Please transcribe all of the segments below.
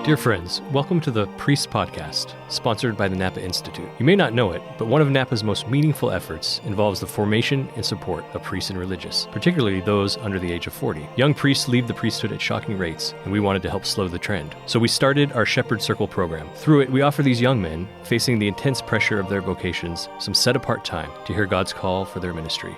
Dear friends, welcome to the Priest Podcast, sponsored by the Napa Institute. You may not know it, but one of Napa's most meaningful efforts involves the formation and support of priests and religious, particularly those under the age of 40. Young priests leave the priesthood at shocking rates, and we wanted to help slow the trend. So we started our Shepherd Circle program. Through it, we offer these young men, facing the intense pressure of their vocations, some set-apart time to hear God's call for their ministry.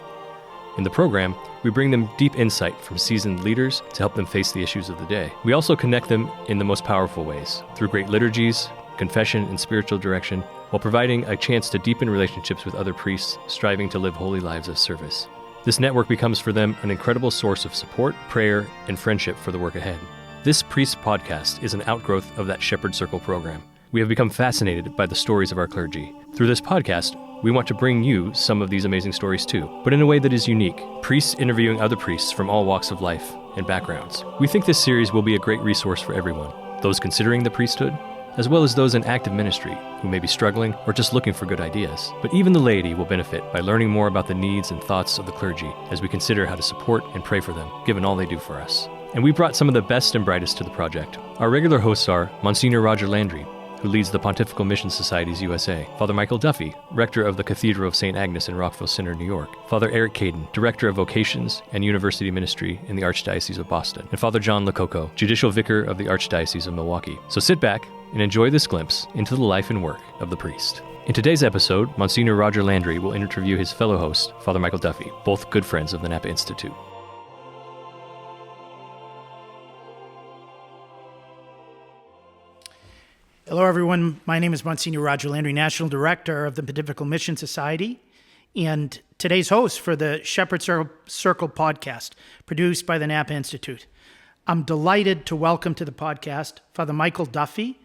In the program, we bring them deep insight from seasoned leaders to help them face the issues of the day. We also connect them in the most powerful ways, through great liturgies, confession, and spiritual direction, while providing a chance to deepen relationships with other priests striving to live holy lives of service. This network becomes for them an incredible source of support, prayer, and friendship for the work ahead. This Priest Podcast is an outgrowth of that Shepherd Circle program. We have become fascinated by the stories of our clergy. Through this podcast, we want to bring you some of these amazing stories too, but in a way that is unique. Priests interviewing other priests from all walks of life and backgrounds. We think this series will be a great resource for everyone, those considering the priesthood, as well as those in active ministry who may be struggling or just looking for good ideas. But even the laity will benefit by learning more about the needs and thoughts of the clergy as we consider how to support and pray for them, given all they do for us. And we brought some of the best and brightest to the project. Our regular hosts are Msgr Roger Landry, who leads the Pontifical Missions Societies USA, Father Michael Duffy, rector of the Cathedral of St. Agnes in Rockville Center, New York, Father Eric Caden, director of vocations and university ministry in the Archdiocese of Boston, and Father John Lococo, judicial vicar of the Archdiocese of Milwaukee. So sit back and enjoy this glimpse into the life and work of the priest. In today's episode, Msgr Roger Landry will interview his fellow host, Father Michael Duffy, both good friends of the Napa Institute. Hello, everyone. My name is Msgr Roger Landry, National Director of the Pontifical Missions Society, and today's host for the Shepherd Circle podcast, produced by the Napa Institute. I'm delighted to welcome to the podcast Father Michael Duffy,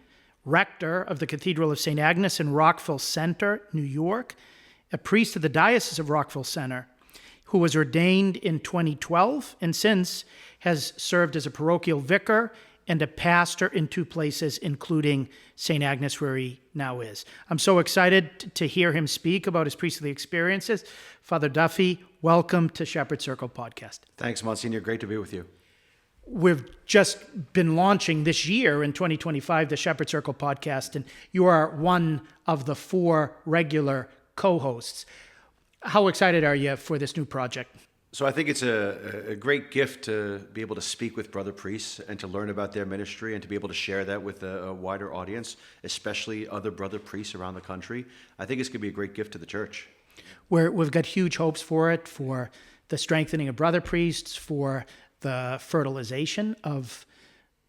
rector of the Cathedral of St. Agnes in Rockville Center, New York, a priest of the Diocese of Rockville Center, who was ordained in 2012 and since has served as a parochial vicar and a pastor in two places, including St. Agnes, where he now is. I'm so excited to hear him speak about his priestly experiences. Father Duffy, welcome to Shepherd Circle Podcast. Thanks, Monsignor. Great to be with you. We've just been launching this year in 2025 the Shepherd Circle Podcast, and you are one of the four regular co-hosts. How excited are you for this new project? So I think it's a great gift to be able to speak with brother priests and to learn about their ministry and to be able to share that with a wider audience, especially other brother priests around the country. I think it's going to be a great gift to the church. We've got huge hopes for it, for the strengthening of brother priests, for the fertilization of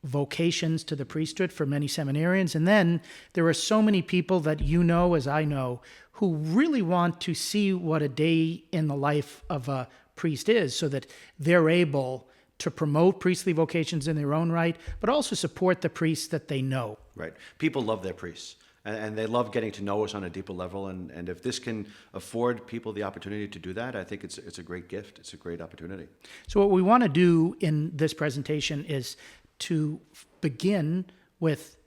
vocations to the priesthood for many seminarians. And then there are so many people that you know, as I know, who really want to see what a day in the life of a priest is, so that they're able to promote priestly vocations in their own right, but also support the priests that they know. Right. People love their priests, and they love getting to know us on a deeper level. And if this can afford people the opportunity to do that, I think it's a great gift. It's a great opportunity. So what we want to do in this presentation is to begin with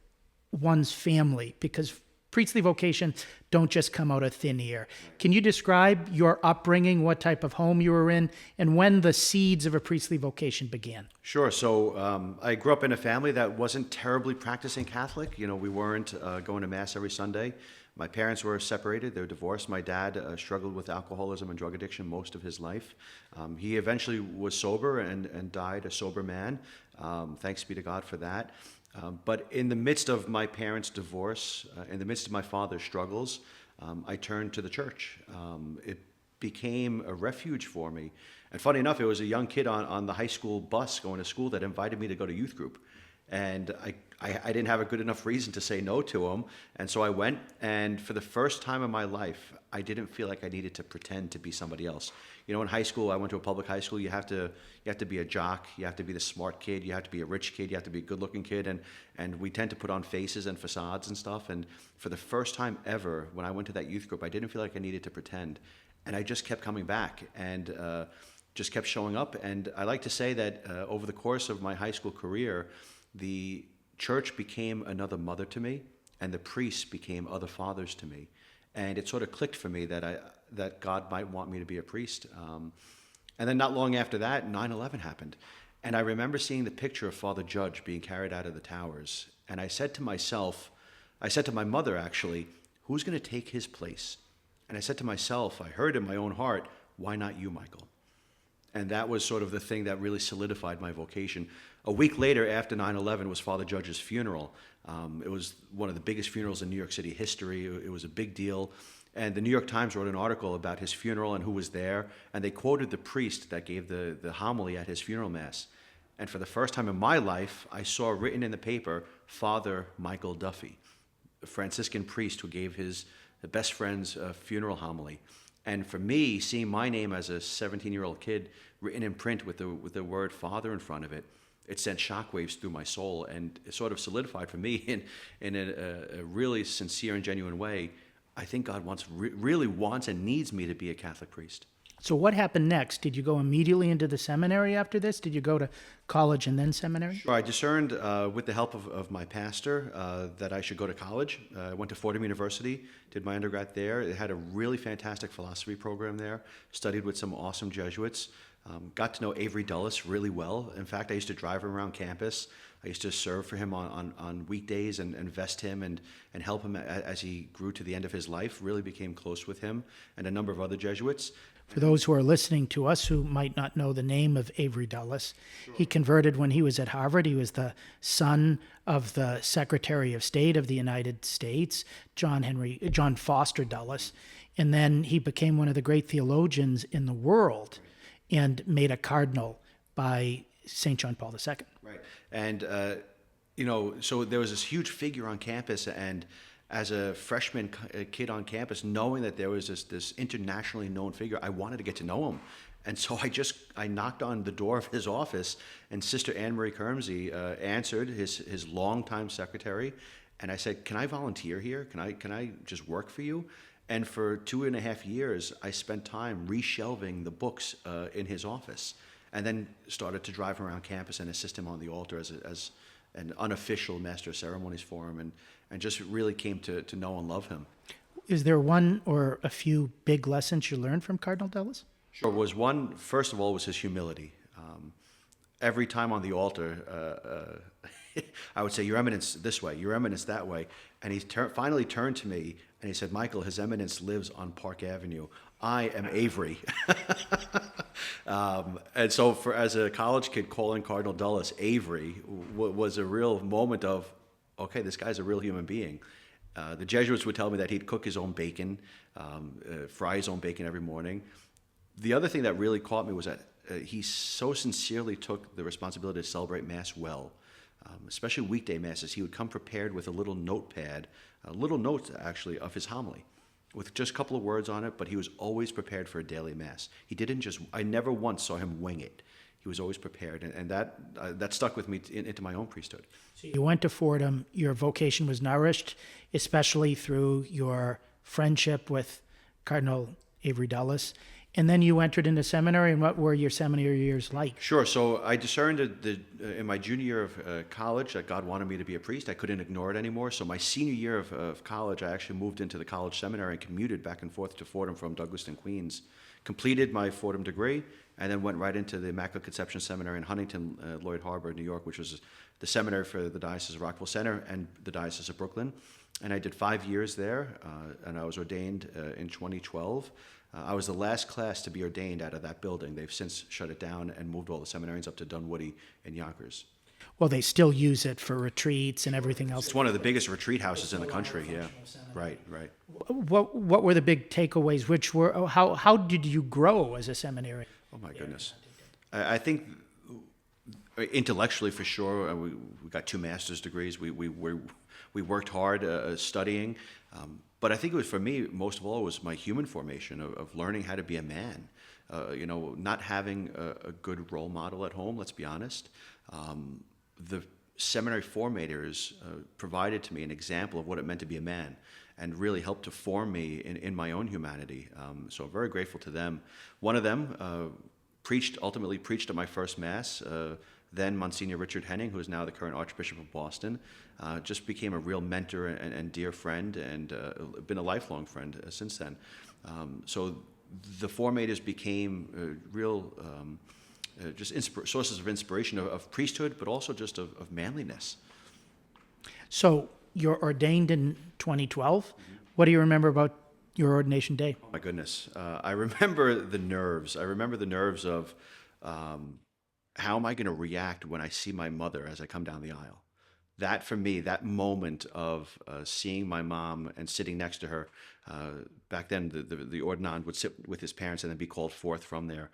one's family, because priestly vocations don't just come out of thin air. Can you describe your upbringing, what type of home you were in, and when the seeds of a priestly vocation began? Sure. So I grew up in a family that wasn't terribly practicing Catholic. You know, we weren't going to Mass every Sunday. My parents were separated. They were divorced. My dad struggled with alcoholism and drug addiction most of his life. He eventually was sober and died a sober man. Thanks be to God for that. But in the midst of my parents' divorce, in the midst of my father's struggles, I turned to the church. It became a refuge for me. And funny enough, it was a young kid on the high school bus going to school that invited me to go to youth group. And I didn't have a good enough reason to say no to him. And so I went, and for the first time in my life, I didn't feel like I needed to pretend to be somebody else. You know, in high school, I went to a public high school. You have to be a jock. You have to be the smart kid. You have to be a rich kid. You have to be a good-looking kid. And we tend to put on faces and facades and stuff. And for the first time ever, when I went to that youth group, I didn't feel like I needed to pretend. And I just kept coming back and just kept showing up. And I like to say that over the course of my high school career, the church became another mother to me, and the priests became other fathers to me. And it sort of clicked for me that God might want me to be a priest. And then not long after that, 9/11 happened. And I remember seeing the picture of Father Judge being carried out of the towers. And I said to myself, I said to my mother actually, who's going to take his place? And I said to myself, I heard in my own heart, why not you, Michael? And that was sort of the thing that really solidified my vocation. A week later, after 9/11, was Father Judge's funeral. It was one of the biggest funerals in New York City history. It was a big deal. And the New York Times wrote an article about his funeral and who was there. And they quoted the priest that gave the homily at his funeral mass. And for the first time in my life, I saw written in the paper, Father Michael Duffy, a Franciscan priest who gave his best friend's funeral homily. And for me, seeing my name as a 17-year-old kid written in print with the word Father in front of it, it sent shockwaves through my soul, and it sort of solidified for me in a really sincere and genuine way. I think God really wants and needs me to be a Catholic priest. So what happened next? Did you go immediately into the seminary after this? Did you go to college and then seminary? Sure. I discerned with the help of my pastor that I should go to college. I went to Fordham University, did my undergrad there. It had a really fantastic philosophy program there, studied with some awesome Jesuits, got to know Avery Dulles really well. In fact, I used to drive him around campus. I used to serve for him on weekdays and vest him and help him as he grew to the end of his life, really became close with him and a number of other Jesuits. For those who are listening to us who might not know the name of Avery Dulles, he converted when he was at Harvard. He was the son of the Secretary of State of the United States, John Foster Dulles. And then he became one of the great theologians in the world and made a cardinal by St. John Paul II. Right. And, so there was this huge figure on campus, and as a freshman kid on campus, knowing that there was this internationally known figure, I wanted to get to know him. And so I knocked on the door of his office, and Sister Anne Marie Kermsey answered, his longtime secretary, and I said, "Can I volunteer here? Can I just work for you?" And for 2.5 years, I spent time reshelving the books in his office, and then started to drive around campus and assist him on the altar as an unofficial master of ceremonies for him, and just really came to know and love him. Is there one or a few big lessons you learned from Cardinal Dulles? Sure. First of all, was his humility. Every time on the altar, I would say, "Your Eminence this way, Your Eminence that way." And he finally turned to me and he said, "Michael, His Eminence lives on Park Avenue. I am Avery." And so as a college kid, calling Cardinal Dulles Avery was a real moment of, okay, this guy's a real human being. The Jesuits would tell me that he'd cook his own bacon, fry his own bacon every morning. The other thing that really caught me was that he so sincerely took the responsibility to celebrate Mass well, especially weekday Masses. He would come prepared with a little notepad, a little note actually of his homily, with just a couple of words on it, but he was always prepared for a daily Mass. I never once saw him wing it. He was always prepared, and that stuck with me into my own priesthood. So you went to Fordham. Your vocation was nourished, especially through your friendship with Cardinal Avery Dulles. And then you entered into seminary, and what were your seminary years like? Sure. So I discerned in my junior year of college that God wanted me to be a priest. I couldn't ignore it anymore. So my senior year of college, I actually moved into the college seminary and commuted back and forth to Fordham from Douglaston, Queens. Completed my Fordham degree, and then went right into the Immaculate Conception Seminary in Huntington, Lloyd Harbor, New York, which was the seminary for the Diocese of Rockville Center and the Diocese of Brooklyn. And I did 5 years there, and I was ordained in 2012. I was the last class to be ordained out of that building. They've since shut it down and moved all the seminarians up to Dunwoody and Yonkers. Well, they still use it for retreats and everything else. It's one of the biggest retreat houses in the country. Yeah, right. What were the big takeaways? How did you grow as a seminarian? Oh my goodness, I think intellectually for sure. We got 2 master's degrees. We worked hard studying. But I think it was, for me, most of all, was my human formation of learning how to be a man. Not having a good role model at home, let's be honest. The seminary formators provided to me an example of what it meant to be a man and really helped to form me in my own humanity. So I'm very grateful to them. One of them ultimately preached at my first Mass. Then Monsignor Richard Henning, who is now the current Archbishop of Boston, just became a real mentor and dear friend, and been a lifelong friend since then. So the formators became real sources of inspiration of priesthood, but also just of manliness. So you're ordained in 2012. What do you remember about your ordination day? Oh my goodness. I remember the nerves. I remember the nerves of how am I going to react when I see my mother as I come down the aisle? That for me, that moment of seeing my mom and sitting next to her, back then the ordinand would sit with his parents and then be called forth from there.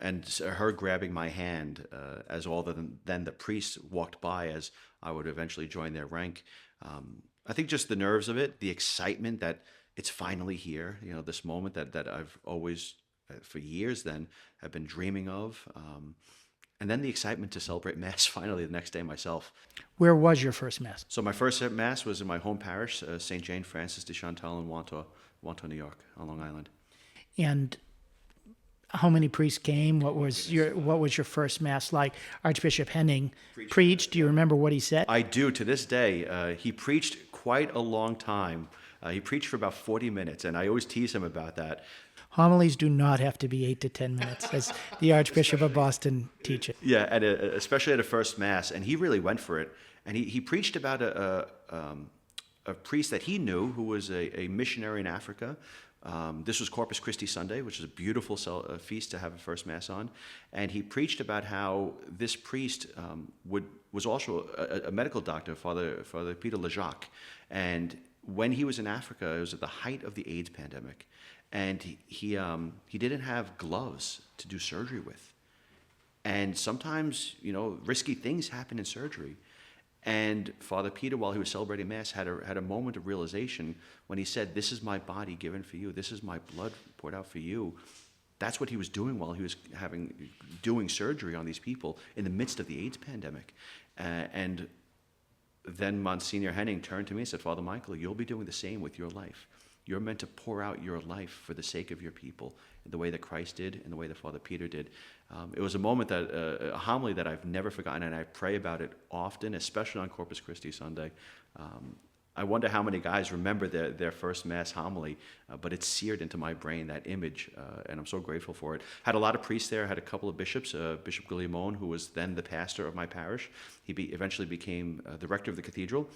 And her grabbing my hand as then the priest walked by as I would eventually join their rank. I think just the nerves of it, the excitement that it's finally here, this moment that I've always, for years then, have been dreaming of. And then the excitement to celebrate Mass finally the next day myself. Where was your first Mass? So my first Mass was in my home parish, St. Jane Frances de Chantal in Wantagh, New York, on Long Island. And how many priests came? What was your first Mass like? Archbishop Henning preached. Do you remember what he said? I do. To this day, he preached quite a long time. He preached for about 40 minutes, and I always tease him about that. Homilies do not have to be 8 to 10 minutes, as the Archbishop of Boston teaches. Yeah, and especially at a first Mass, and he really went for it. And he preached about a priest that he knew who was a missionary in Africa. This was Corpus Christi Sunday, which is a beautiful feast to have a first Mass on. And he preached about how this priest was also a medical doctor, Father Peter Lejac. And when he was in Africa, it was at the height of the AIDS pandemic. And he didn't have gloves to do surgery with. And sometimes, risky things happen in surgery. And Father Peter, while he was celebrating Mass, had a moment of realization when he said, "This is my body given for you. This is my blood poured out for you." That's what he was doing while he was doing surgery on these people in the midst of the AIDS pandemic. And then Monsignor Henning turned to me and said, "Father Michael, you'll be doing the same with your life. You're meant to pour out your life for the sake of your people in the way that Christ did, in the way that Father Peter did." It was a moment a homily that I've never forgotten, and I pray about it often, especially on Corpus Christi Sunday. I wonder how many guys remember their first Mass homily, but it's seared into my brain, that image, and I'm so grateful for it. Had a lot of priests there, had a couple of bishops, Bishop Guillemon, who was then the pastor of my parish. He eventually became the rector of the cathedral,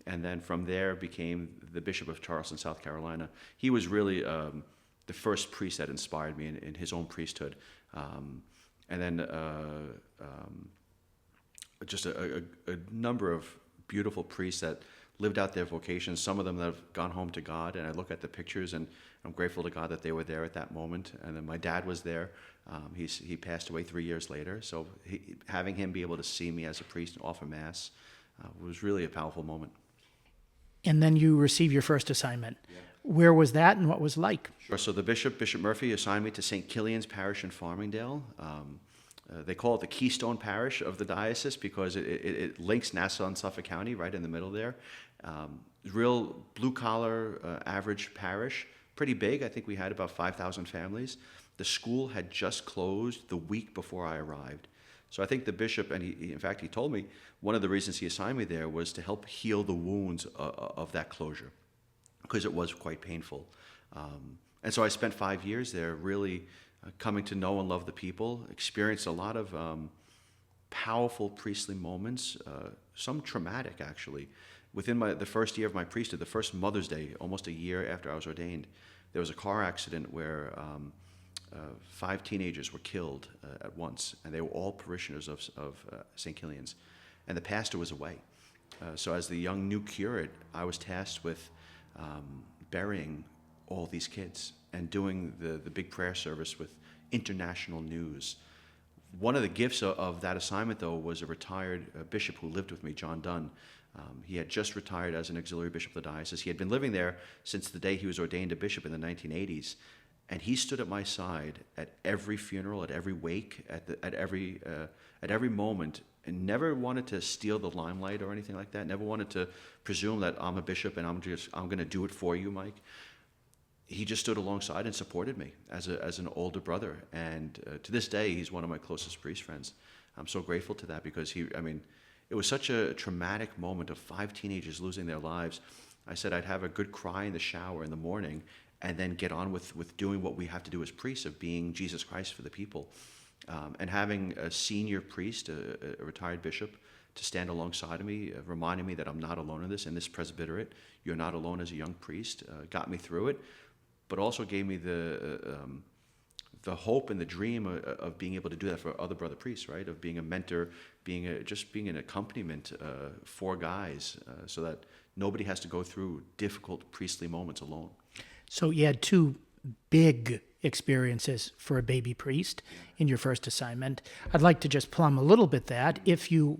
and then from there became the Bishop of Charleston, South Carolina. He was really the first priest that inspired me in his own priesthood. And then just a number of beautiful priests that lived out their vocations, some of them that have gone home to God, and I look at the pictures and I'm grateful to God that they were there at that moment. And then my dad was there. He passed away 3 years later, so having him be able to see me as a priest and offer Mass was really a powerful moment. And then you receive your first assignment. Yeah. Where was that and what was it like? Sure. So the Bishop Murphy, assigned me to St. Killian's Parish in Farmingdale. They call it the Keystone Parish of the diocese because it links Nassau and Suffolk County right in the middle there. Real blue-collar, average parish, pretty big. I think we had about 5,000 families. The school had just closed the week before I arrived. So I think the bishop, and in fact, he told me one of the reasons he assigned me there was to help heal the wounds of that closure, because it was quite painful. And so I spent 5 years there really coming to know and love the people, experienced a lot of powerful priestly moments, some traumatic actually. Within the first year of my priesthood, the first Mother's Day, almost a year after I was ordained, there was a car accident where 5 teenagers were killed at once, and they were all parishioners of St. Killian's, and the pastor was away. So as the young new curate, I was tasked with burying all these kids and doing the big prayer service with international news. One of the gifts of that assignment, though, was a retired bishop who lived with me, John Dunn. He had just retired as an auxiliary bishop of the diocese. He had been living there since the day he was ordained a bishop in the 1980s. And he stood at my side at every funeral, at every wake, at every moment, and never wanted to steal the limelight or anything like that. Never wanted to presume that I'm a bishop and I'm going to do it for you, Mike. He just stood alongside and supported me as an older brother. And to this day, he's one of my closest priest friends. I'm so grateful to that because it was such a traumatic moment of 5 teenagers losing their lives. I said I'd have a good cry in the shower in the morning and then get on with doing what we have to do as priests, of being Jesus Christ for the people. And having a senior priest, a retired bishop, to stand alongside of me, reminding me that I'm not alone in this presbyterate. You're not alone as a young priest. Got me through it, but also gave me the hope and the dream of being able to do that for other brother priests, right? Of being a mentor, just being an accompaniment for guys, so that nobody has to go through difficult priestly moments alone. So you had two big experiences for a baby priest in your first assignment. I'd like to just plumb a little bit that. If you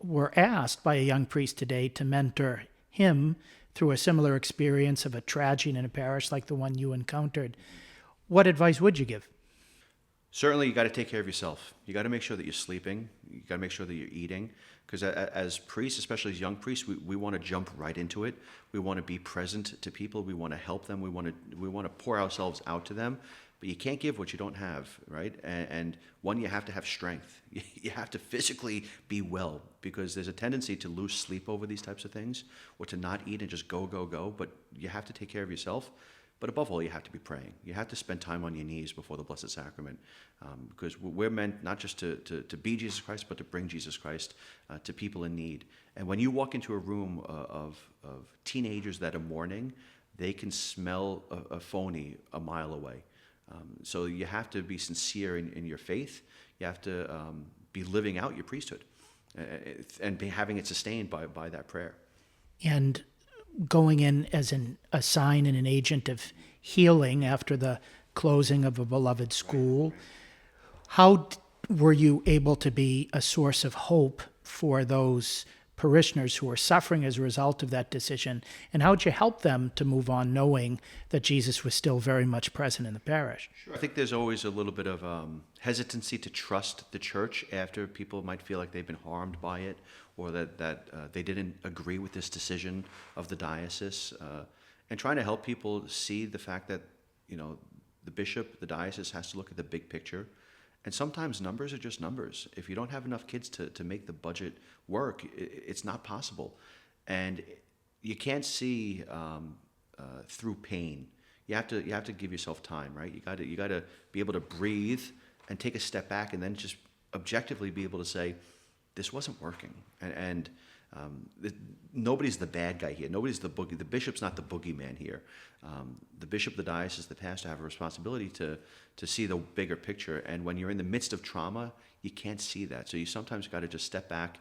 were asked by a young priest today to mentor him through a similar experience of a tragedy in a parish like the one you encountered, what advice would you give? Certainly, you got to take care of yourself. You got to make sure that you're sleeping. You got to make sure that you're eating. Because as priests, especially as young priests, we want to jump right into it. We want to be present to people. We want to help them. We want to pour ourselves out to them. But you can't give what you don't have, right? And one, you have to have strength. You have to physically be well, because there's a tendency to lose sleep over these types of things, or to not eat and just go. But you have to take care of yourself. But above all, you have to be praying. You have to spend time on your knees before the Blessed Sacrament, because we're meant not just to be Jesus Christ, but to bring Jesus Christ to people in need. And when you walk into a room of teenagers that are mourning, they can smell a phony a mile away. So you have to be sincere in your faith. You have to be living out your priesthood and be having it sustained by that prayer. And going in as a sign and an agent of healing after the closing of a beloved school, how were you able to be a source of hope for those parishioners who are suffering as a result of that decision? And how did you help them to move on knowing that Jesus was still very much present in the parish? Sure. I think there's always a little bit of hesitancy to trust the church after people might feel like they've been harmed by it, or that they didn't agree with this decision of the diocese, and trying to help people see the fact that, the bishop, the diocese has to look at the big picture. And sometimes numbers are just numbers. If you don't have enough kids to make the budget work, it's not possible. And you can't see through pain. You have to give yourself time, right? You got to be able to breathe and take a step back, and then just objectively be able to say, this wasn't working. And nobody's the bad guy here. Nobody's the boogie. The bishop's not the boogeyman here. The bishop, the diocese, the pastor have a responsibility to see the bigger picture. And when you're in the midst of trauma, you can't see that. So you sometimes got to just step back,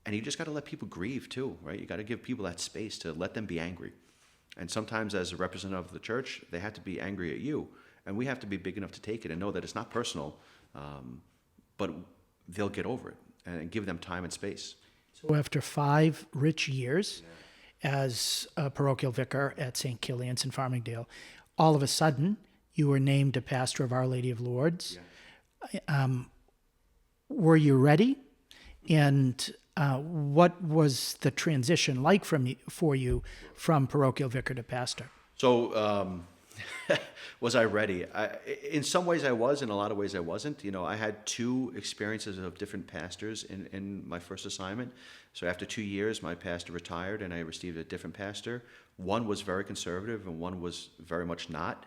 and you just got to let people grieve too, right? You got to give people that space to let them be angry. And sometimes as a representative of the church, they have to be angry at you. And we have to be big enough to take it and know that it's not personal, but they'll get over it, and give them time and space. So after 5 rich years as a parochial vicar at St. Kilian's in Farmingdale, all of a sudden you were named a pastor of Our Lady of Lourdes. Were you ready? And what was the transition like for you from parochial vicar to pastor? So was I ready? In some ways I was, in a lot of ways I wasn't. I had 2 experiences of different pastors in my first assignment. So after 2 years, my pastor retired, and I received a different pastor. One was very conservative, and one was very much not.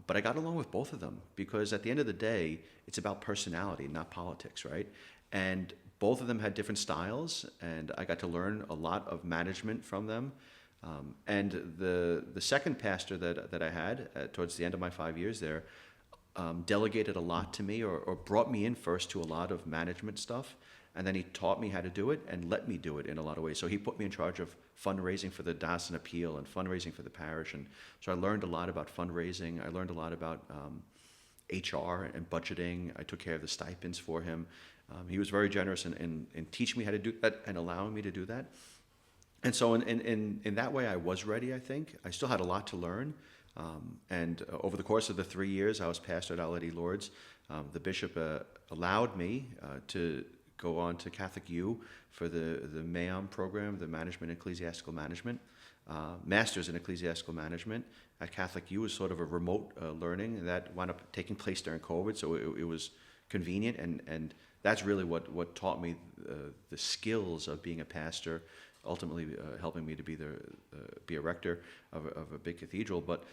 But I got along with both of them, because at the end of the day, it's about personality, not politics, right? And both of them had different styles, and I got to learn a lot of management from them. And the second pastor that I had towards the end of my 5 years there delegated a lot to me, or brought me in first to a lot of management stuff, and then he taught me how to do it and let me do it in a lot of ways. So he put me in charge of fundraising for the diocesan appeal and fundraising for the parish, and so I learned a lot about fundraising. I learned a lot about HR and budgeting. I took care of the stipends for him. He was very generous in teaching me how to do that and allowing me to do that. And so in that way, I was ready, I think. I still had a lot to learn. And over the course of the 3 years I was pastor at Our Lady Lourdes, the bishop allowed me to go on to Catholic U for the MAM program, the Management and Ecclesiastical Management. Master's in Ecclesiastical Management at Catholic U was sort of a remote learning, and that wound up taking place during COVID, so it was convenient, and that's really what taught me the skills of being a pastor, ultimately helping me to be a rector of a big cathedral. But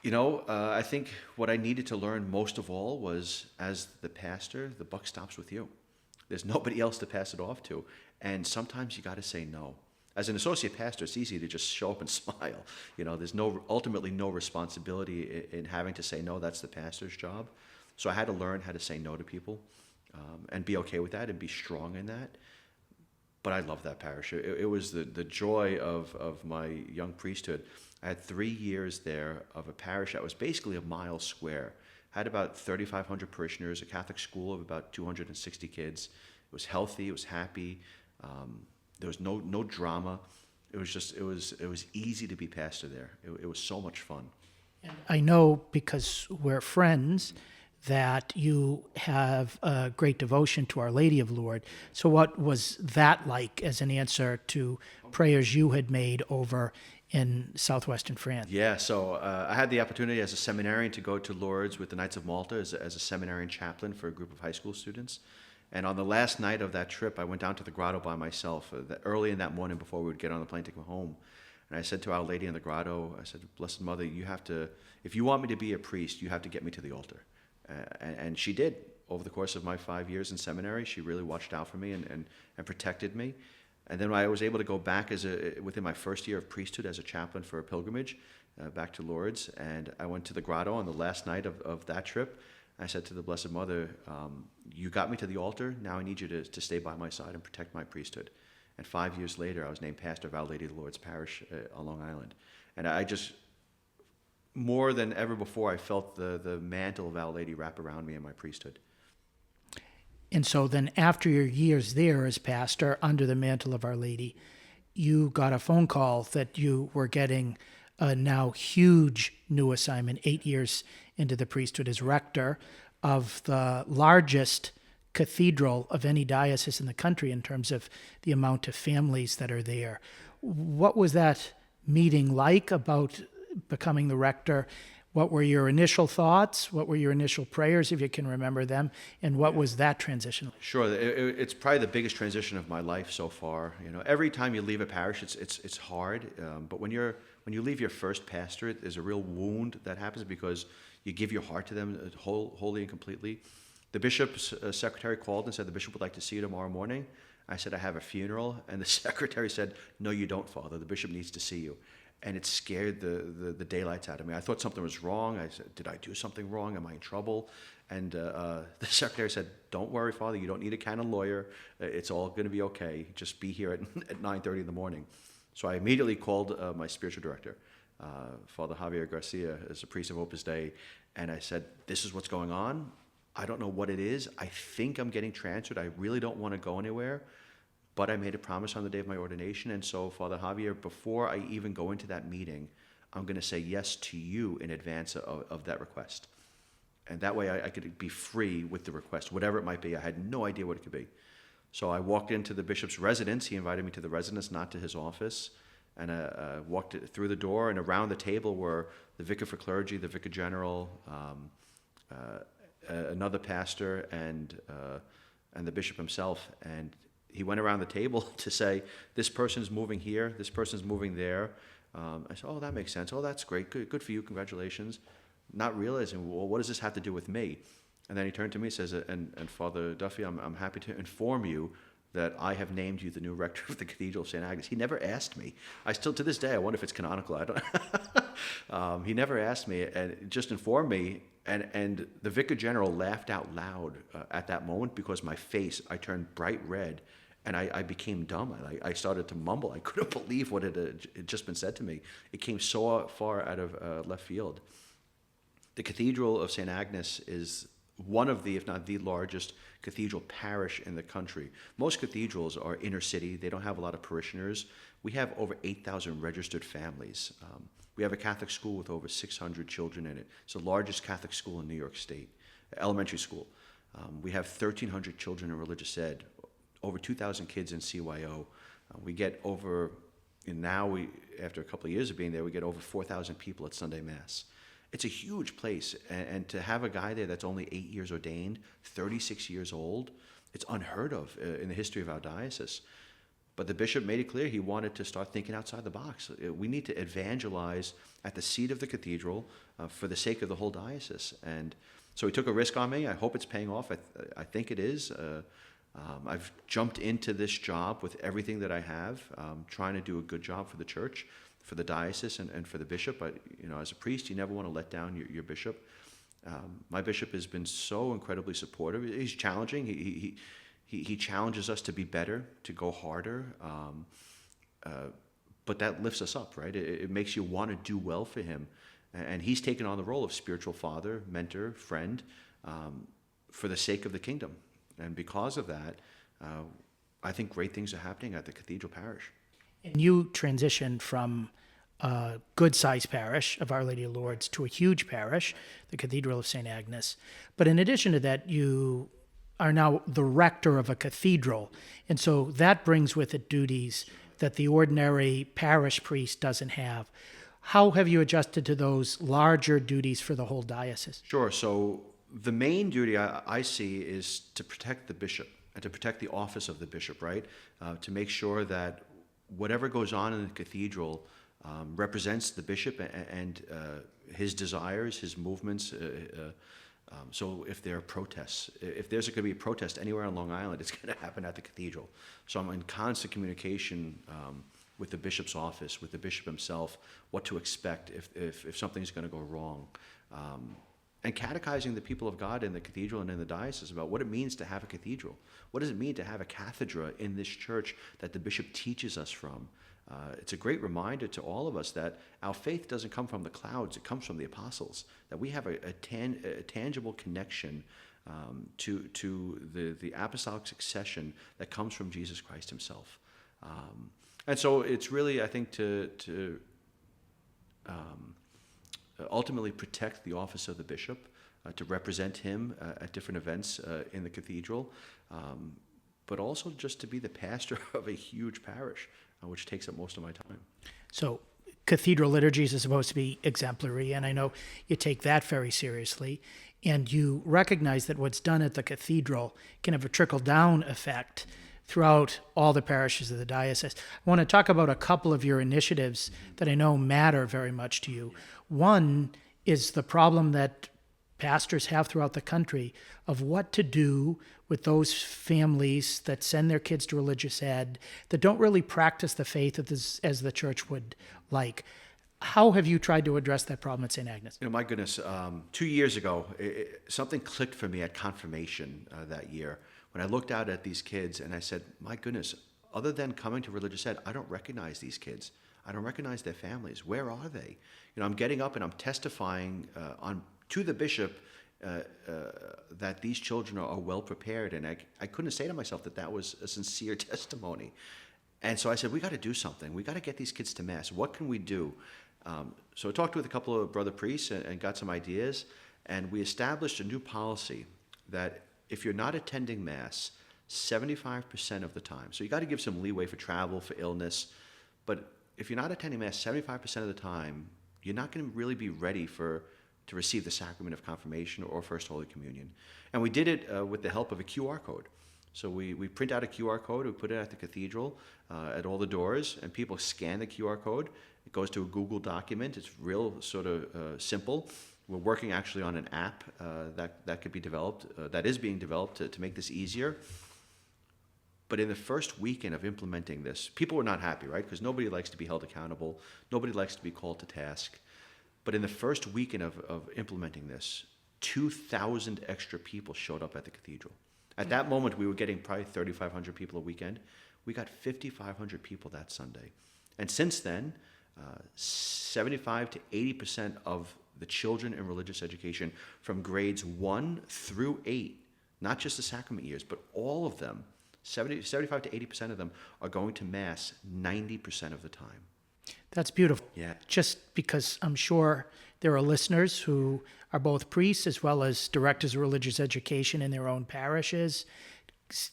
I think what I needed to learn most of all was, as the pastor, the buck stops with you. There's nobody else to pass it off to. And sometimes you got to say no. As an associate pastor, it's easy to just show up and smile. There's ultimately no responsibility in having to say no. That's the pastor's job. So I had to learn how to say no to people and be okay with that and be strong in that. But I love that parish. It was the joy of my young priesthood. I had 3 years there of a parish that was basically a mile square. Had about 3,500 parishioners, a Catholic school of about 260 kids. It was healthy, it was happy. There was no drama. It was easy to be pastor there. It was so much fun. I know, because we're friends, that you have a great devotion to Our Lady of Lourdes. So what was that like as an answer to prayers you had made over in southwestern France? Yeah, so I had the opportunity as a seminarian to go to Lourdes with the Knights of Malta as a seminarian chaplain for a group of high school students. And on the last night of that trip, I went down to the grotto by myself early in that morning before we would get on the plane to go home. And I said to Our Lady in the grotto, I said, Blessed Mother, you have to, if you want me to be a priest, you have to get me to the altar. And she did. Over the course of my 5 years in seminary, she really watched out for me and protected me. And then I was able to go back within my first year of priesthood as a chaplain for a pilgrimage back to Lourdes. And I went to the grotto on the last night of that trip. I said to the Blessed Mother, you got me to the altar. Now I need you to stay by my side and protect my priesthood. And 5 years later, I was named pastor of Our Lady of Lourdes Parish on Long Island. And I just, more than ever before, I felt the mantle of Our Lady wrap around me in my priesthood. And so then after your years there as pastor under the mantle of Our Lady, you got a phone call that you were getting a now huge new assignment, 8 years into the priesthood as rector of the largest cathedral of any diocese in the country in terms of the amount of families that are there. What was that meeting like about becoming the rector? What were your initial thoughts? What were your initial prayers, if you can remember them? And what was that transition like? Sure, it's probably the biggest transition of my life so far. Every time you leave a parish, it's hard. But when you leave your first pastorate, there's a real wound that happens because you give your heart to them wholly and completely. The bishop's secretary called and said the bishop would like to see you tomorrow morning. I said I have a funeral, and the secretary said, "No, you don't, Father. The bishop needs to see you." And it scared the daylights out of me. I thought something was wrong. I said, did I do something wrong? Am I in trouble? And the secretary said, don't worry, Father. You don't need a canon lawyer. It's all going to be okay. Just be here at 9:30 in the morning. So I immediately called my spiritual director, Father Javier Garcia, as a priest of Opus Dei, and I said, this is what's going on. I don't know what it is. I think I'm getting transferred. I really don't want to go anywhere. But I made a promise on the day of my ordination, and so, Father Javier, before I even go into that meeting, I'm going to say yes to you in advance of that request. And that way I could be free with the request, whatever it might be. I had no idea what it could be. So I walked into the bishop's residence. He invited me to the residence, not to his office. And I walked through the door, and around the table were the vicar for clergy, the vicar general, another pastor, and the bishop himself. And he went around the table to say, this person's moving here, this person's moving there. I said, oh, that makes sense. Oh, that's great. Good for you. Congratulations. Not realizing, well, what does this have to do with me? And then he turned to me and says, and Father Duffy, I'm happy to inform you that I have named you the new rector of the Cathedral of St. Agnes. He never asked me. I still, to this day, I wonder if it's canonical. I don't. He never asked me, and just informed me. And the vicar general laughed out loud at that moment because my face, I turned bright red. And I became dumb. I started to mumble. I couldn't believe what had just been said to me. It came so far out of left field. The Cathedral of St. Agnes is one of the, if not the largest cathedral parish in the country. Most cathedrals are inner city. They don't have a lot of parishioners. We have over 8,000 registered families. We have a Catholic school with over 600 children in it. It's the largest Catholic school in New York State, elementary school. We have 1,300 children in religious ed. Over 2,000 kids in CYO. We get over, and now after a couple of years of being there, we get over 4,000 people at Sunday Mass. It's a huge place, and to have a guy there that's only 8 years ordained, 36 years old, it's unheard of in the history of our diocese. But the bishop made it clear he wanted to start thinking outside the box. We need to evangelize at the seat of the cathedral for the sake of the whole diocese. And so he took a risk on me. I hope it's paying off. I think it is. I've jumped into this job with everything that I have, trying to do a good job for the church, for the diocese, and for the bishop. But as a priest, you never want to let down your bishop. My bishop has been so incredibly supportive. He's challenging. He challenges us to be better, to go harder, but that lifts us up, right? It makes you want to do well for him. And he's taken on the role of spiritual father, mentor, friend, for the sake of the kingdom. And because of that, I think great things are happening at the Cathedral Parish. And you transitioned from a good-sized parish of Our Lady of Lourdes to a huge parish, the Cathedral of St. Agnes. But in addition to that, you are now the rector of a cathedral. And so that brings with it duties that the ordinary parish priest doesn't have. How have you adjusted to those larger duties for the whole diocese? Sure. So the main duty I see is to protect the bishop and to protect the office of the bishop, right? To make sure that whatever goes on in the cathedral represents the bishop and his desires, his movements. So if there are protests, if there's going to be a protest anywhere on Long Island, it's going to happen at the cathedral. So I'm in constant communication with the bishop's office, with the bishop himself, what to expect if something's going to go wrong. And catechizing the people of God in the cathedral and in the diocese about what it means to have a cathedral. What does it mean to have a cathedra in this church that the bishop teaches us from? It's a great reminder to all of us that our faith doesn't come from the clouds, it comes from the apostles, that we have a tangible connection to the apostolic succession that comes from Jesus Christ himself. And so it's really, I think, to ultimately protect the office of the bishop, to represent him at different events in the cathedral, but also just to be the pastor of a huge parish, which takes up most of my time. So cathedral liturgies are supposed to be exemplary, and I know you take that very seriously, and you recognize that what's done at the cathedral can have a trickle-down effect throughout all the parishes of the diocese. I want to talk about a couple of your initiatives that I know matter very much to you. One is the problem that pastors have throughout the country of what to do with those families that send their kids to religious ed that don't really practice the faith as the church would like. How have you tried to address that problem at St. Agnes? My goodness, 2 years ago, something clicked for me at confirmation that year when I looked out at these kids and I said, my goodness, other than coming to religious ed, I don't recognize these kids. I don't recognize their families. Where are they? I'm getting up and I'm testifying to the bishop that these children are well prepared, and I couldn't say to myself that was a sincere testimony. And so I said, we got to do something. We got to get these kids to Mass. What can we do? So I talked with a couple of brother priests and got some ideas, and we established a new policy that if you're not attending Mass 75% of the time, so you got to give some leeway for travel, for illness, but if you're not attending Mass 75% of the time, you're not going to really be ready to receive the sacrament of confirmation or First Holy Communion. And we did it with the help of a QR code. So we print out a QR code, we put it at the cathedral, at all the doors, and people scan the QR code. It goes to a Google document. It's real sort of simple. We're working actually on an app that could be developed, that is being developed to make this easier. But in the first weekend of implementing this, people were not happy, right? Because nobody likes to be held accountable. Nobody likes to be called to task. But in the first weekend of implementing this, 2,000 extra people showed up at the cathedral. At that moment, we were getting probably 3,500 people a weekend. We got 5,500 people that Sunday. And since then, 75 to 80% of the children in religious education from grades 1 through 8, not just the sacrament years, but all of them, 75 to 80% of them are going to Mass 90% of the time. That's beautiful. Yeah. Just because I'm sure there are listeners who are both priests as well as directors of religious education in their own parishes,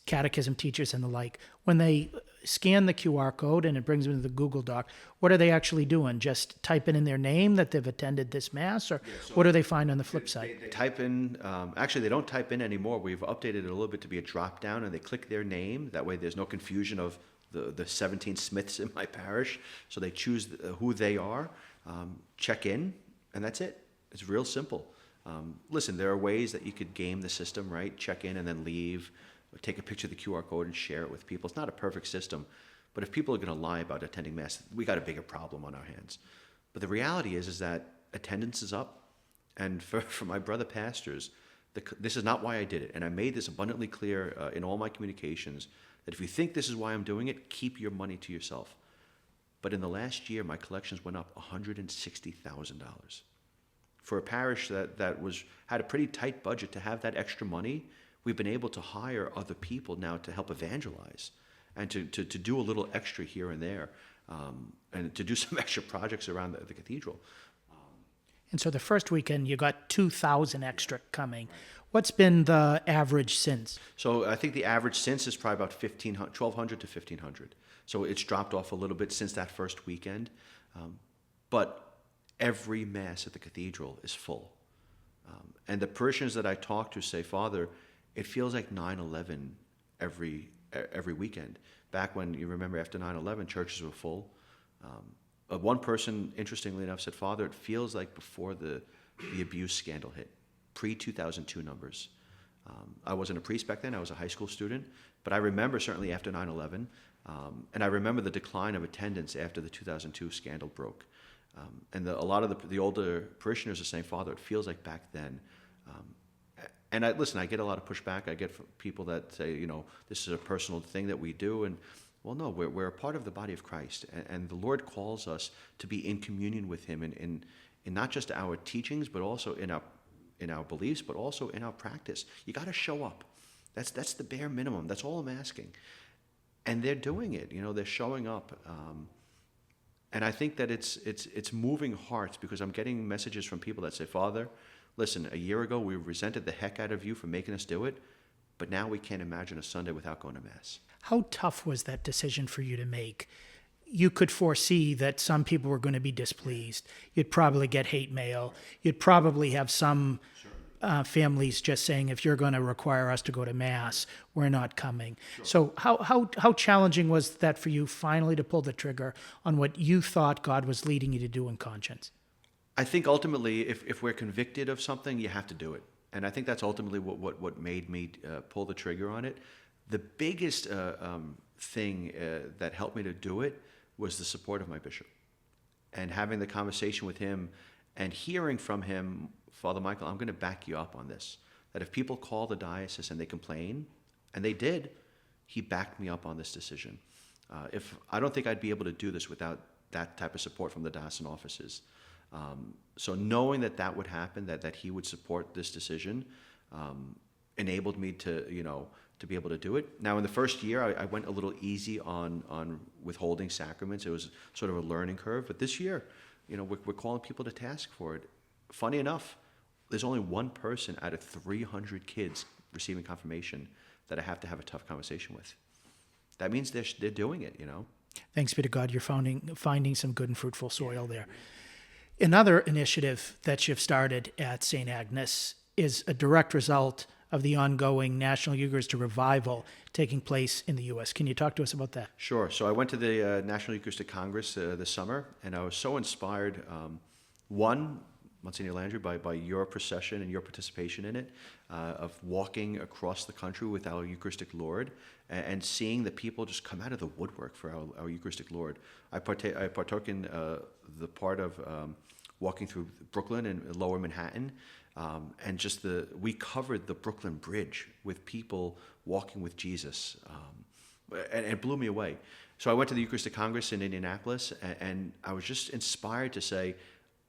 catechism teachers and the like. When they scan the QR code and it brings them to the Google Doc. What are they actually doing? Just typing in their name that they've attended this Mass, or what do they find on the flip side? They type in, actually they don't type in anymore. We've updated it a little bit to be a drop down, and they click their name. That way there's no confusion of the 17 Smiths in my parish. So they choose who they are, check in, and that's it. It's real simple. Listen, there are ways that you could game the system, right? Check in and then leave, or take a picture of the QR code and share it with people. It's not a perfect system, but if people are going to lie about attending Mass, we got a bigger problem on our hands. But the reality is that attendance is up. And for my brother pastors, this is not why I did it. And I made this abundantly clear in all my communications, that if you think this is why I'm doing it, keep your money to yourself. But in the last year, my collections went up $160,000. For a parish that had a pretty tight budget, to have that extra money, we've been able to hire other people now to help evangelize and to do a little extra here and there, and to do some extra projects around the cathedral. And so the first weekend, you got 2,000 extra coming. What's been the average since? So I think the average since is probably about 1,200 to 1,500. So it's dropped off a little bit since that first weekend. But every Mass at the cathedral is full. And the parishioners that I talk to say, Father, it feels like 9/11 every weekend. Back when, you remember, after 9/11, churches were full. One person, interestingly enough, said, Father, it feels like before the abuse scandal hit, pre-2002 numbers. I wasn't a priest back then. I was a high school student. But I remember certainly after 9/11, and I remember the decline of attendance after the 2002 scandal broke. And a lot of the older parishioners are saying, Father, it feels like back then. And I get a lot of pushback. I get from people that say, this is a personal thing that we do. And well, no, we're a part of the body of Christ. And the Lord calls us to be in communion with him in not just our teachings, but also in our beliefs, but also in our practice. You got to show up. That's the bare minimum. That's all I'm asking. And they're doing it. They're showing up. And I think that it's moving hearts, because I'm getting messages from people that say, Father, listen, a year ago we resented the heck out of you for making us do it, but now we can't imagine a Sunday without going to Mass. How tough was that decision for you to make? You could foresee that some people were going to be displeased. You'd probably get hate mail. You'd probably have some families just saying, if you're going to require us to go to Mass, we're not coming. Sure. So how challenging was that for you finally to pull the trigger on what you thought God was leading you to do in conscience? I think ultimately, if we're convicted of something, you have to do it. And I think that's ultimately what made me pull the trigger on it. The biggest thing that helped me to do it was the support of my bishop. And having the conversation with him and hearing from him, Father Michael, I'm going to back you up on this. That if people call the diocese and they complain, and they did, he backed me up on this decision. I don't think I'd be able to do this without that type of support from the diocesan offices. So knowing that would happen, that he would support this decision, enabled me to be able to do it. Now, in the first year, I went a little easy on withholding sacraments. It was sort of a learning curve. But this year, we're calling people to task for it. Funny enough, there's only one person out of 300 kids receiving confirmation that I have to have a tough conversation with. That means they're doing it, Thanks be to God, you're finding some good and fruitful soil there. Another initiative that you've started at St. Agnes is a direct result of the ongoing National Eucharistic Revival taking place in the U.S. Can you talk to us about that? Sure. So I went to the National Eucharistic Congress this summer, and I was so inspired, one, Monsignor Landry, by your procession and your participation in it, of walking across the country with our Eucharistic Lord and seeing the people just come out of the woodwork for our Eucharistic Lord. I partook in the part of walking through Brooklyn and Lower Manhattan, and we covered the Brooklyn Bridge with people walking with Jesus, and it blew me away. So I went to the Eucharistic Congress in Indianapolis, and I was just inspired to say,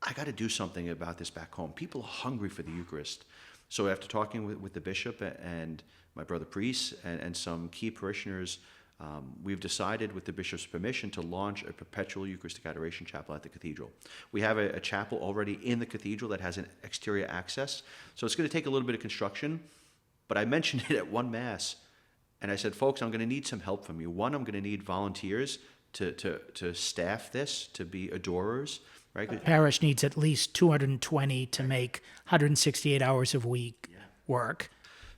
I got to do something about this back home. People are hungry for the Eucharist. So after talking with the bishop and my brother priest and some key parishioners, we've decided, with the bishop's permission, to launch a perpetual Eucharistic adoration chapel at the cathedral. We have a chapel already in the cathedral that has an exterior access. So it's going to take a little bit of construction, but I mentioned it at one Mass, And I said, folks, I'm going to need some help from you. One, I'm going to need volunteers to staff this, to be adorers, right? Parish needs at least 220 to make 168 hours a week work.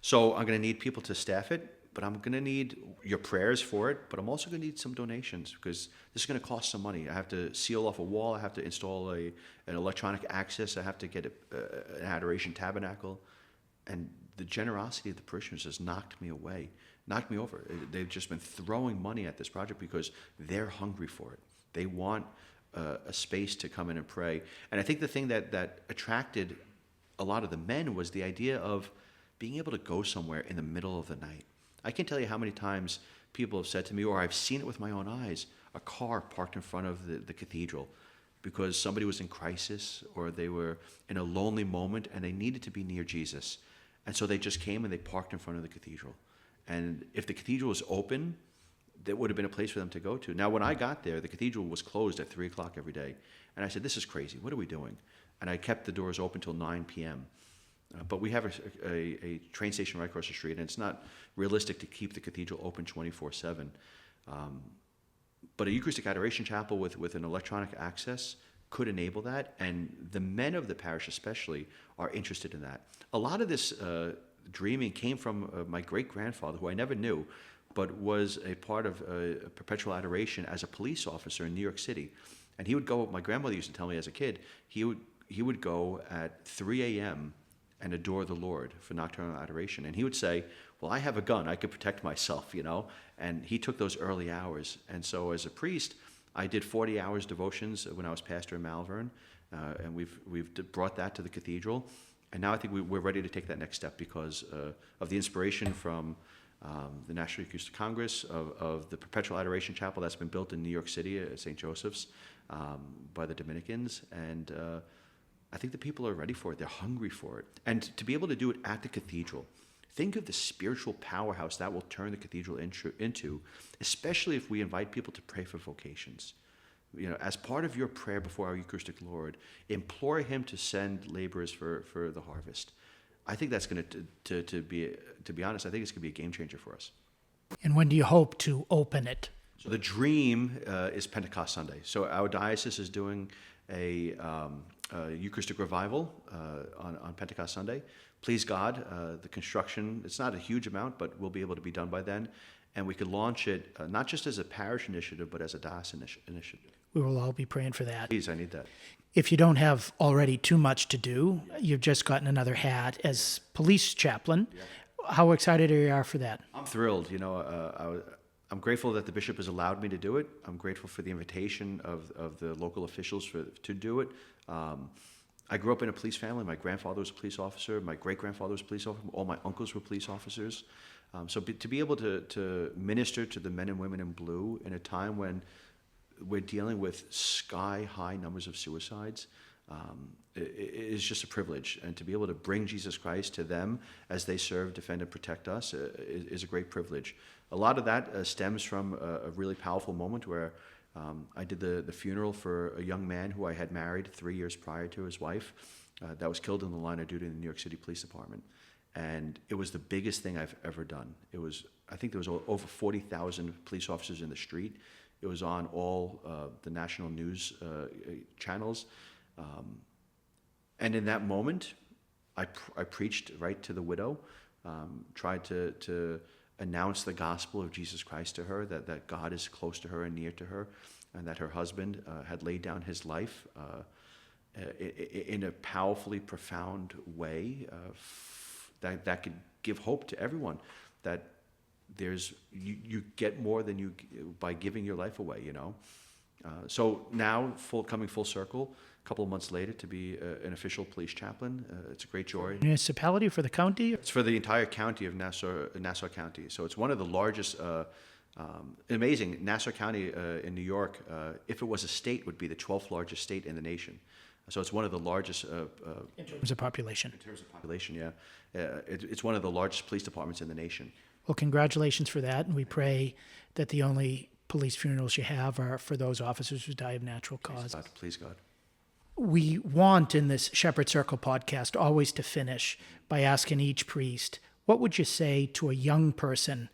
So I'm going to need people to staff it, but I'm going to need your prayers for it, but I'm also going to need some donations because this is going to cost some money. I have to seal off a wall. I have to install an electronic access. I have to get an adoration tabernacle. And the generosity of the parishioners has knocked me over. They've just been throwing money at this project because they're hungry for it. They want a space to come in and pray. And I think the thing that attracted a lot of the men was the idea of being able to go somewhere in the middle of the night. I can't tell you how many times people have said to me, or I've seen it with my own eyes, a car parked in front of the cathedral because somebody was in crisis or they were in a lonely moment and they needed to be near Jesus. And so they just came and they parked in front of the cathedral. And if the cathedral was open, there would have been a place for them to go to. Now, when I got there, the cathedral was closed at 3 o'clock every day. And I said, this is crazy. What are we doing? And I kept the doors open till 9 p.m. But we have a train station right across the street, and it's not realistic to keep the cathedral open 24/7. But a Eucharistic Adoration Chapel with an electronic access could enable that, and the men of the parish especially are interested in that. A lot of this dreaming came from my great-grandfather, who I never knew, but was a part of perpetual adoration as a police officer in New York City. And he would go, my grandmother used to tell me as a kid, he would go at 3 a.m. and adore the Lord for nocturnal adoration. And he would say, well, I have a gun, I could protect myself, And he took those early hours. And so as a priest, I did 40 hours devotions when I was pastor in Malvern, and we've brought that to the cathedral. And now I think we're ready to take that next step because of the inspiration from the National Eucharistic Congress, of the Perpetual Adoration Chapel that's been built in New York City at St. Joseph's by the Dominicans. And I think the people are ready for it. They're hungry for it. And to be able to do it at the cathedral, think of the spiritual powerhouse that will turn the cathedral into, especially if we invite people to pray for vocations. As part of your prayer before our Eucharistic Lord, implore him to send laborers for the harvest. I think that's going to be honest, I think it's going to be a game changer for us. And when do you hope to open it? So the dream is Pentecost Sunday. So our diocese is doing a Eucharistic Revival on Pentecost Sunday. Please God, the construction, it's not a huge amount, but will be able to be done by then. And we could launch it not just as a parish initiative, but as a diocese initiative. We will all be praying for that. Please, I need that. If you don't have already too much to do, you've just gotten another hat as police chaplain. Yeah. How excited are you for that? I'm thrilled. I'm grateful that the bishop has allowed me to do it. I'm grateful for the invitation of the local officials to do it. I grew up in a police family. My grandfather was a police officer. My great-grandfather was a police officer. All my uncles were police officers. So to be able to minister to the men and women in blue in a time when we're dealing with sky-high numbers of suicides is just a privilege. And to be able to bring Jesus Christ to them as they serve, defend, and protect us is a great privilege. A lot of that stems from a really powerful moment where I did the funeral for a young man who I had married 3 years prior to his wife that was killed in the line of duty in the New York City Police Department. And it was the biggest thing I've ever done. I think there was over 40,000 police officers in the street. It was on all the national news channels. And in that moment, I preached right to the widow, tried to announce the gospel of Jesus Christ to her, that God is close to her and near to her, and that her husband had laid down his life in a powerfully profound way that could give hope to everyone, that you get more than you by giving your life away, So now, coming full circle, a couple of months later, to be an official police chaplain, it's a great joy. Municipality for the county? It's for the entire county of Nassau County. So it's one of the largest, amazing, Nassau County in New York, if it was a state, would be the 12th largest state in the nation. So it's one of the largest... in terms of population. In terms of population, yeah. It's one of the largest police departments in the nation. Well, congratulations for that, and we pray that the only police funerals you have are for those officers who die of natural causes. Please God. We want in this Shepherd Circle podcast always to finish by asking each priest, what would you say to a young person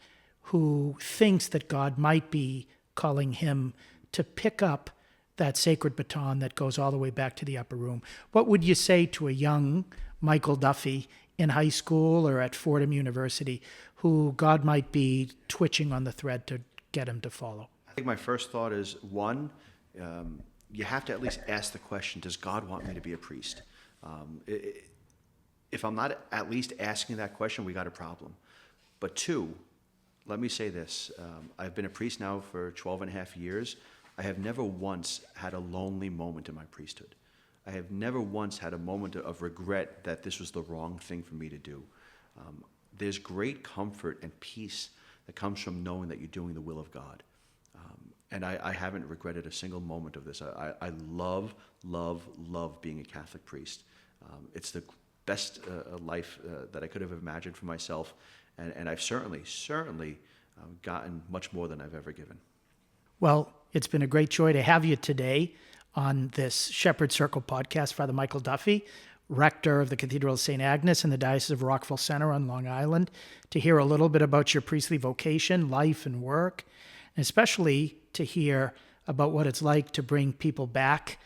who thinks that God might be calling him to pick up that sacred baton that goes all the way back to the upper room. What would you say to a young Michael Duffy in high school or at Fordham University who God might be twitching on the thread to get him to follow? I think my first thought is, one, you have to at least ask the question, does God want me to be a priest? If I'm not at least asking that question, we got a problem. But two, let me say this. I've been a priest now for 12 and a half years. I have never once had a lonely moment in my priesthood. I have never once had a moment of regret that this was the wrong thing for me to do. There's great comfort and peace that comes from knowing that you're doing the will of God. And I haven't regretted a single moment of this. I love, love, love being a Catholic priest. It's the best life that I could have imagined for myself. And I've certainly gotten much more than I've ever given. Well, it's been a great joy to have you today on this Shepherd Circle podcast, Father Michael Duffy, rector of the Cathedral of St. Agnes in the Diocese of Rockville Center on Long Island, to hear a little bit about your priestly vocation, life, and work, and especially to hear about what it's like to bring people back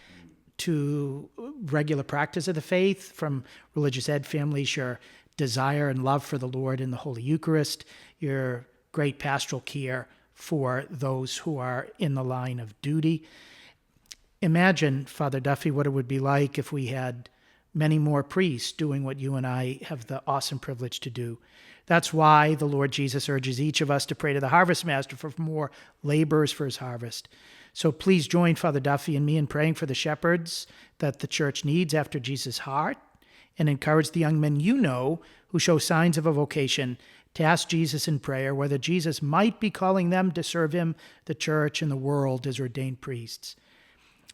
to regular practice of the faith from religious ed families, your desire and love for the Lord in the Holy Eucharist, your great pastoral care for those who are in the line of duty. Imagine, Father Duffy, what it would be like if we had many more priests doing what you and I have the awesome privilege to do. That's why the Lord Jesus urges each of us to pray to the Harvest Master for more laborers for his harvest. So please join Father Duffy and me in praying for the shepherds that the church needs after Jesus' heart, and encourage the young men you know who show signs of a vocation to ask Jesus in prayer whether Jesus might be calling them to serve him, the church, and the world as ordained priests.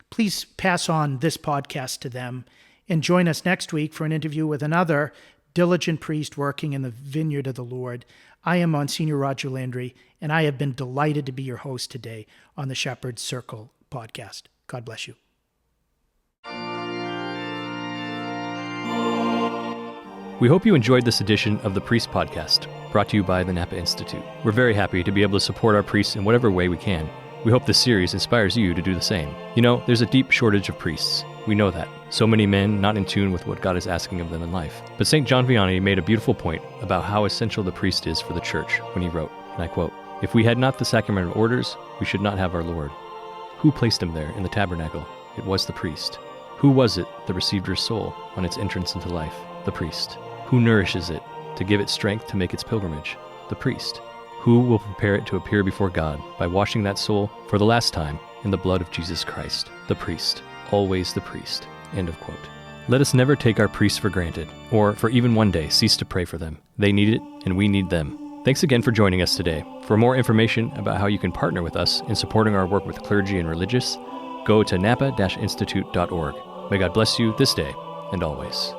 Please pass on this podcast to them and join us next week for an interview with another diligent priest working in the vineyard of the Lord. I am Msgr. Roger Landry, and I have been delighted to be your host today on the Shepherd Circle podcast. God bless you. We hope you enjoyed this edition of the Priest Podcast, brought to you by the Napa Institute. We're very happy to be able to support our priests in whatever way we can. We hope this series inspires you to do the same. You know, there's a deep shortage of priests. We know that. So many men not in tune with what God is asking of them in life. But St. John Vianney made a beautiful point about how essential the priest is for the church when he wrote, and I quote, "If we had not the sacrament of orders, we should not have our Lord. Who placed him there in the tabernacle? It was the priest. Who was it that received your soul on its entrance into life? The priest. Who nourishes it to give it strength to make its pilgrimage? The priest. Who will prepare it to appear before God by washing that soul for the last time in the blood of Jesus Christ? The priest. Always the priest." End of quote. Let us never take our priests for granted, or for even one day cease to pray for them. They need it, and we need them. Thanks again for joining us today. For more information about how you can partner with us in supporting our work with clergy and religious, go to napa-institute.org. May God bless you this day and always.